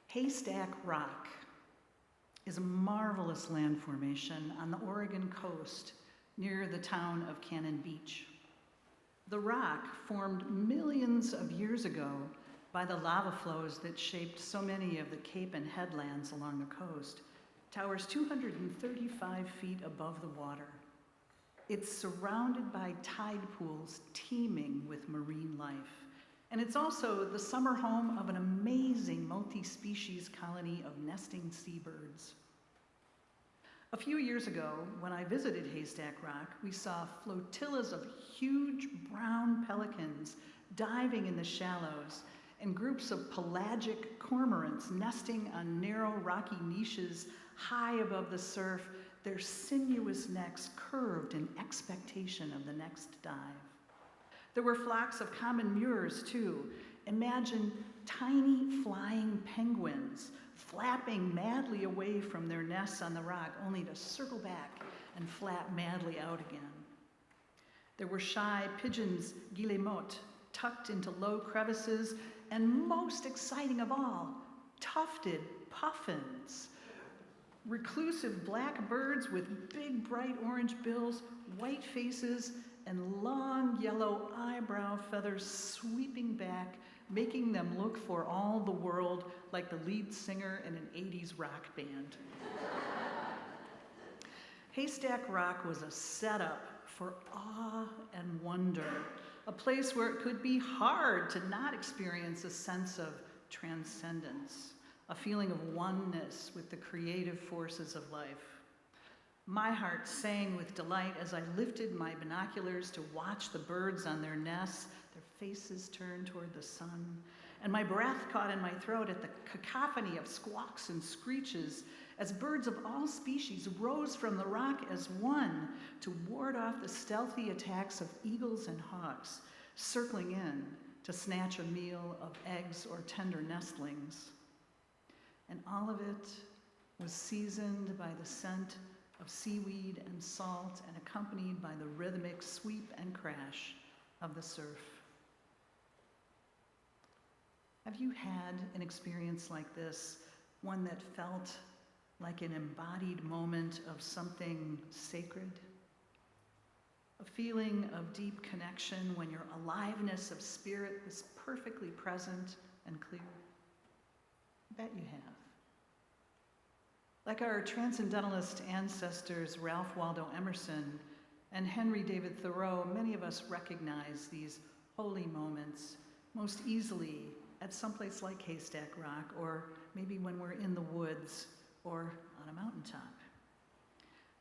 Haystack Rock is a marvelous land formation on the Oregon coast near the town of Cannon Beach. The rock, formed millions of years ago by the lava flows that shaped so many of the cape and headlands along the coast, towers 235 feet above the water. It's surrounded by tide pools teeming with marine life. And it's also the summer home of an amazing multi-species colony of nesting seabirds. A few years ago, when I visited Haystack Rock, we saw flotillas of huge brown pelicans diving in the shallows and groups of pelagic cormorants nesting on narrow rocky niches high above the surf, their sinuous necks curved in expectation of the next dive. There were flocks of common murres, too. Imagine tiny flying penguins flapping madly away from their nests on the rock, only to circle back and flap madly out again. There were shy pigeons guillemots tucked into low crevices, and most exciting of all, tufted puffins, reclusive black birds with big bright orange bills, white faces, and long yellow eyebrow feathers sweeping back, making them look for all the world like the lead singer in an 80s rock band. Haystack Rock was a setup for awe and wonder, a place where it could be hard to not experience a sense of transcendence, a feeling of oneness with the creative forces of life. My heart sang with delight as I lifted my binoculars to watch the birds on their nests, their faces turned toward the sun, and my breath caught in my throat at the cacophony of squawks and screeches as birds of all species rose from the rock as one to ward off the stealthy attacks of eagles and hawks, circling in to snatch a meal of eggs or tender nestlings. And all of it was seasoned by the scent of seaweed and salt and accompanied by the rhythmic sweep and crash of the surf. Have you had an experience like this, one that felt like an embodied moment of something sacred? A feeling of deep connection when your aliveness of spirit was perfectly present and clear? I bet you have. Like our transcendentalist ancestors, Ralph Waldo Emerson and Henry David Thoreau, many of us recognize these holy moments most easily at someplace like Haystack Rock, or maybe when we're in the woods or on a mountaintop.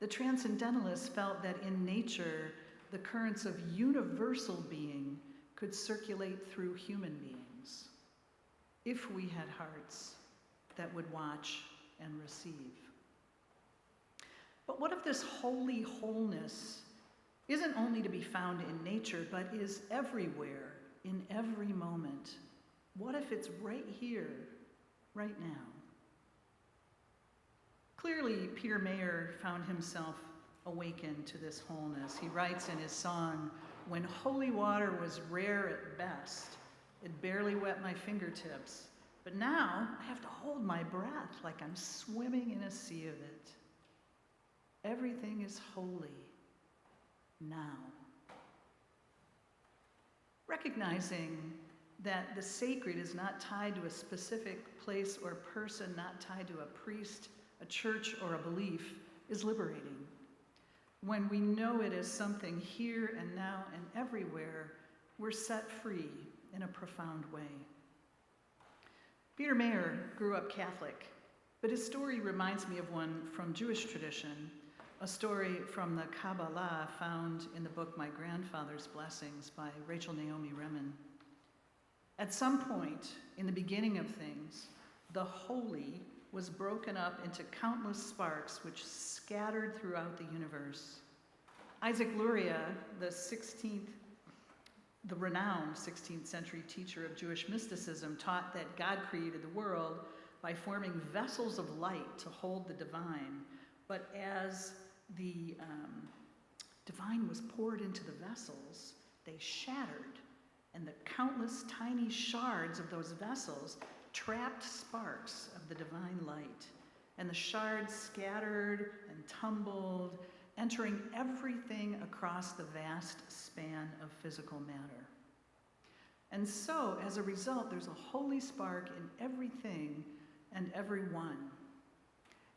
The transcendentalists felt that in nature, the currents of universal being could circulate through human beings if we had hearts that would watch and receive. But what if this holy wholeness isn't only to be found in nature, but is everywhere, in every moment? What if it's right here, right now? Clearly, Peter Mayer found himself awakened to this wholeness. He writes in his song, "When holy water was rare at best, it barely wet my fingertips. But now I have to hold my breath like I'm swimming in a sea of it. Everything is holy now." Recognizing that the sacred is not tied to a specific place or person, not tied to a priest, a church, or a belief, is liberating. When we know it as something here and now and everywhere, we're set free in a profound way. Peter Mayer grew up Catholic, but his story reminds me of one from Jewish tradition, a story from the Kabbalah found in the book My Grandfather's Blessings by Rachel Naomi Remen. At some point in the beginning of things, the holy was broken up into countless sparks which scattered throughout the universe. Isaac Luria, the renowned 16th century teacher of Jewish mysticism, taught that God created the world by forming vessels of light to hold the divine. But as the divine was poured into the vessels, they shattered, and the countless tiny shards of those vessels trapped sparks of the divine light, and the shards scattered and tumbled, entering everything across the vast span of physical matter. And so, as a result, there's a holy spark in everything and everyone.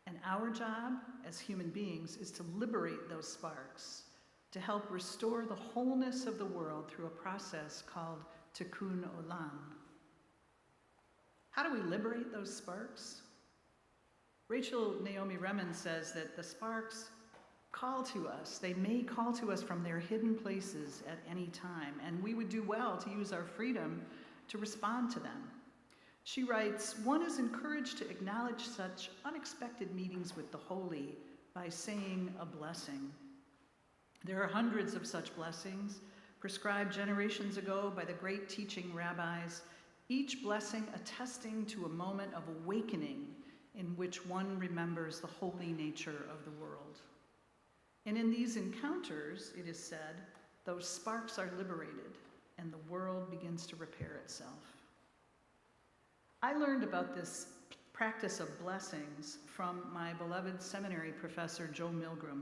And our job as human beings is to liberate those sparks, to help restore the wholeness of the world through a process called tikkun olam. How do we liberate those sparks? Rachel Naomi Remen says that the sparks call to us. They may call to us from their hidden places at any time, and we would do well to use our freedom to respond to them. She writes, one is encouraged to acknowledge such unexpected meetings with the holy by saying a blessing. There are hundreds of such blessings prescribed generations ago by the great teaching rabbis, each blessing attesting to a moment of awakening in which one remembers the holy nature of the world. And in these encounters, it is said, those sparks are liberated and the world begins to repair itself. I learned about this practice of blessings from my beloved seminary professor, Joe Milgram.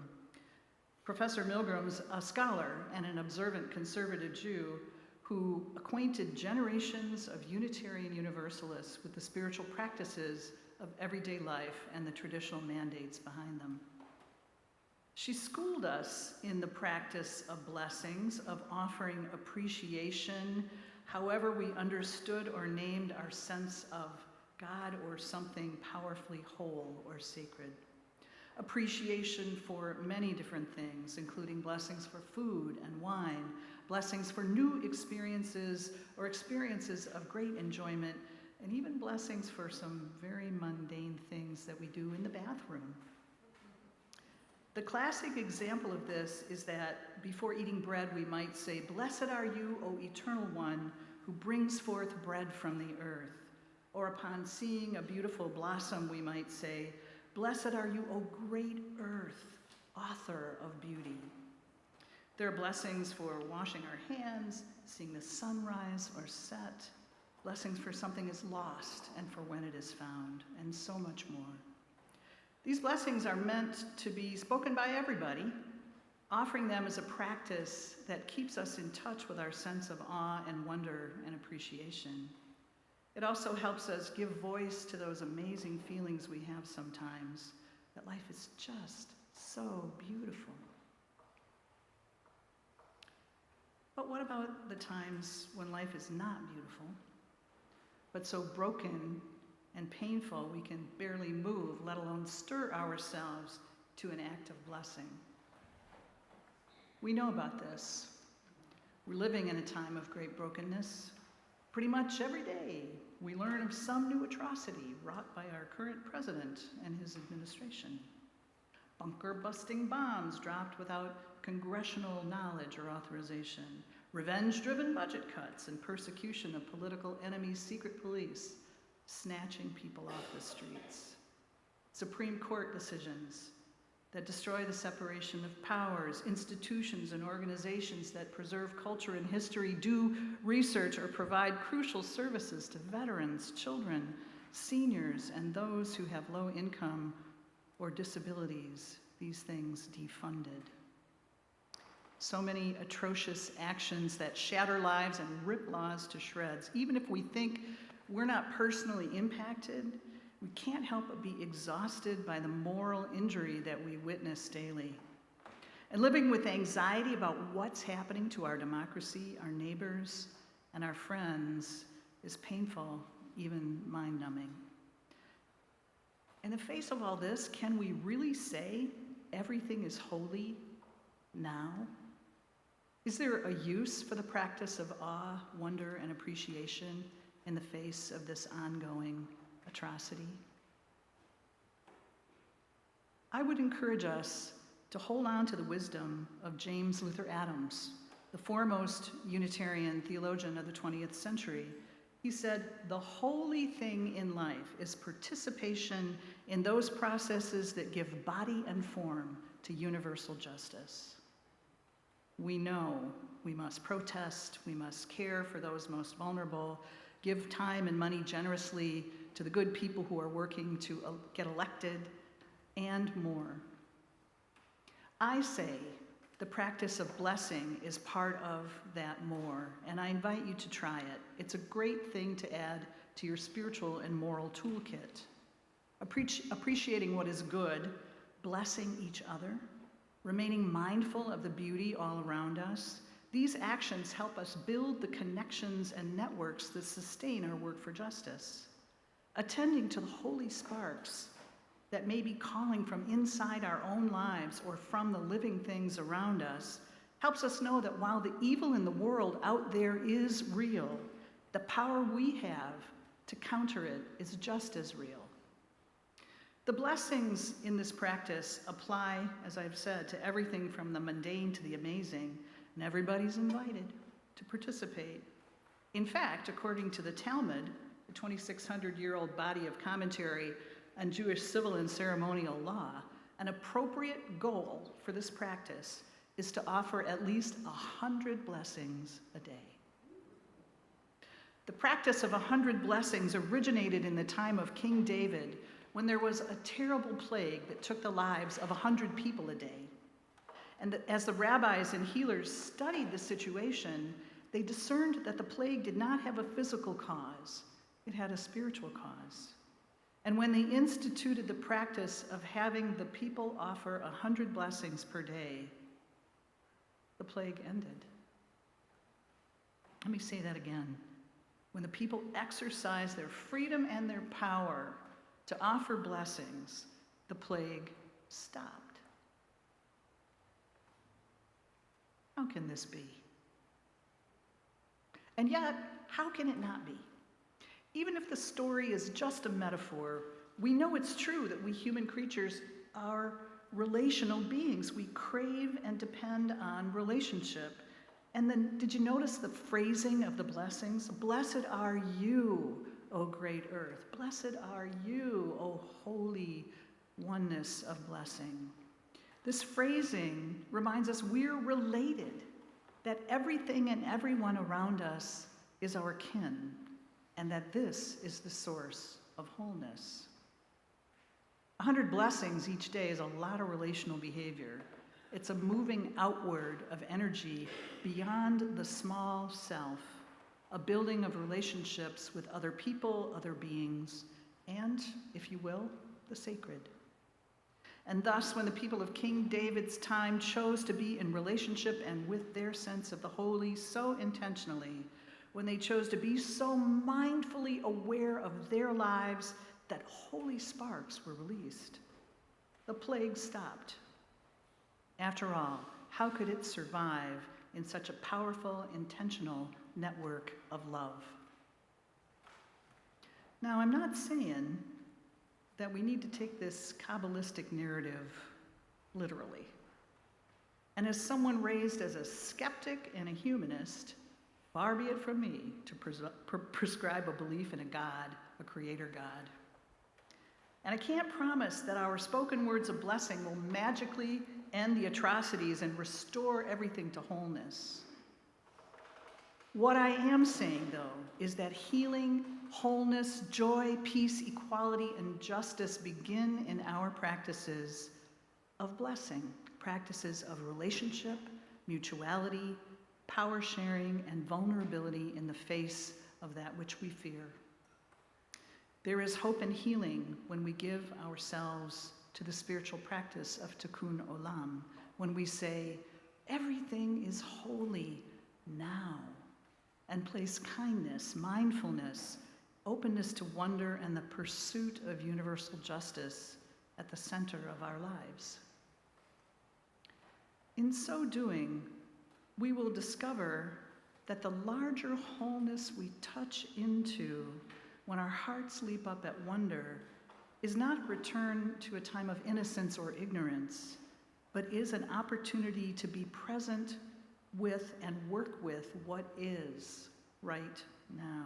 Professor Milgram's a scholar and an observant conservative Jew who acquainted generations of Unitarian Universalists with the spiritual practices of everyday life and the traditional mandates behind them. She schooled us in the practice of blessings, of offering appreciation, however we understood or named our sense of God or something powerfully whole or sacred. Appreciation for many different things, including blessings for food and wine, blessings for new experiences or experiences of great enjoyment, and even blessings for some very mundane things that we do in the bathroom. The classic example of this is that before eating bread, we might say, "Blessed are you, O Eternal One, who brings forth bread from the earth." Or upon seeing a beautiful blossom, we might say, "Blessed are you, O great earth, author of beauty." There are blessings for washing our hands, seeing the sunrise or set, blessings for something is lost and for when it is found, and so much more. These blessings are meant to be spoken by everybody, offering them as a practice that keeps us in touch with our sense of awe and wonder and appreciation. It also helps us give voice to those amazing feelings we have sometimes, that life is just so beautiful. But what about the times when life is not beautiful, but so broken and painful we can barely move, let alone stir ourselves to an act of blessing? We know about this. We're living in a time of great brokenness. Pretty much every day, we learn of some new atrocity wrought by our current president and his administration. Bunker-busting bombs dropped without congressional knowledge or authorization. Revenge-driven budget cuts and persecution of political enemies' secret police, snatching people off the streets. Supreme Court decisions that destroy the separation of powers, institutions and organizations that preserve culture and history, do research or provide crucial services to veterans, children, seniors, and those who have low income or disabilities, these things defunded. So many atrocious actions that shatter lives and rip laws to shreds. Even if we think we're not personally impacted, we can't help but be exhausted by the moral injury that we witness daily. And living with anxiety about what's happening to our democracy, our neighbors, and our friends is painful, even mind-numbing. In the face of all this, can we really say everything is holy now? Is there a use for the practice of awe, wonder, and appreciation in the face of this ongoing atrocity? I would encourage us to hold on to the wisdom of James Luther Adams, the foremost Unitarian theologian of the 20th century. He said, "The holy thing in life is participation in those processes that give body and form to universal justice." We know we must protest, we must care for those most vulnerable, give time and money generously to the good people who are working to get elected, and more. I say the practice of blessing is part of that more, and I invite you to try it. It's a great thing to add to your spiritual and moral toolkit. Appreciating what is good, blessing each other, remaining mindful of the beauty all around us, these actions help us build the connections and networks that sustain our work for justice. Attending to the holy sparks that may be calling from inside our own lives or from the living things around us helps us know that while the evil in the world out there is real, the power we have to counter it is just as real. The blessings in this practice apply, as I've said, to everything from the mundane to the amazing, and everybody's invited to participate. In fact, according to the Talmud, the 2,600-year-old body of commentary on Jewish civil and ceremonial law, an appropriate goal for this practice is to offer at least 100 blessings a day. The practice of 100 blessings originated in the time of King David, when there was a terrible plague that took the lives of 100 people a day. And as the rabbis and healers studied the situation, they discerned that the plague did not have a physical cause, it had a spiritual cause. And when they instituted the practice of having the people offer 100 blessings per day, the plague ended. Let me say that again. When the people exercised their freedom and their power to offer blessings, the plague stopped. How can this be? And yet, how can it not be? Even if the story is just a metaphor, we know it's true that we human creatures are relational beings. We crave and depend on relationship. And then, did you notice the phrasing of the blessings? Blessed are you, O great earth. Blessed are you, O holy oneness of blessing. This phrasing reminds us we're related, that everything and everyone around us is our kin, and that this is the source of wholeness. 100 blessings each day is a lot of relational behavior. It's a moving outward of energy beyond the small self, a building of relationships with other people, other beings, and, if you will, the sacred. And thus, when the people of King David's time chose to be in relationship and with their sense of the holy so intentionally, when they chose to be so mindfully aware of their lives that holy sparks were released, the plague stopped. After all, how could it survive in such a powerful, intentional network of love? Now, I'm not saying that we need to take this Kabbalistic narrative literally. And as someone raised as a skeptic and a humanist, far be it from me to prescribe a belief in a God, a creator God. And I can't promise that our spoken words of blessing will magically end the atrocities and restore everything to wholeness. What I am saying, though, is that healing, wholeness, joy, peace, equality, and justice begin in our practices of blessing, practices of relationship, mutuality, power sharing, and vulnerability in the face of that which we fear. There is hope and healing when we give ourselves to the spiritual practice of tikkun olam, when we say, everything is holy now, and place kindness, mindfulness, openness to wonder, and the pursuit of universal justice at the center of our lives. In so doing, we will discover that the larger wholeness we touch into when our hearts leap up at wonder is not a return to a time of innocence or ignorance, but is an opportunity to be present with and work with what is right now.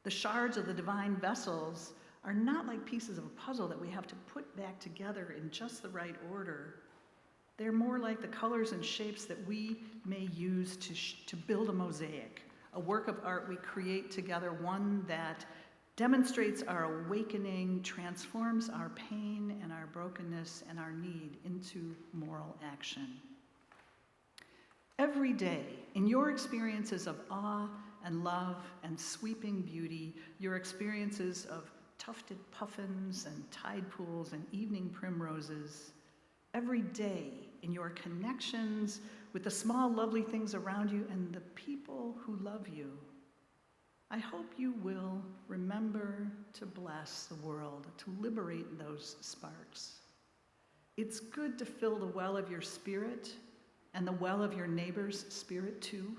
The shards of the divine vessels are not like pieces of a puzzle that we have to put back together in just the right order. They're more like the colors and shapes that we may use to build a a work of art we create together, one that demonstrates our awakening, transforms our pain and our brokenness and our need into moral action. Every day, in your experiences of awe and love and sweeping beauty, your experiences of tufted puffins and tide pools and evening primroses, every day in your connections with the small lovely things around you and the people who love you, I hope you will remember to bless the world, to liberate those sparks. It's good to fill the well of your spirit and the well of your neighbor's spirit too.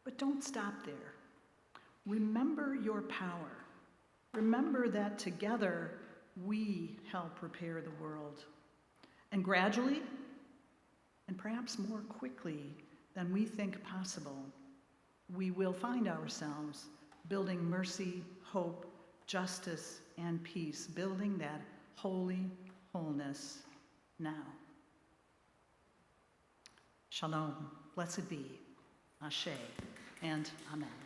But don't stop there. Remember your power. Remember that together we help repair the world. And gradually, and perhaps more quickly than we think possible, we will find ourselves building mercy, hope, justice, and peace, building that holy wholeness now. Shalom, blessed be, Ashe, and Amen.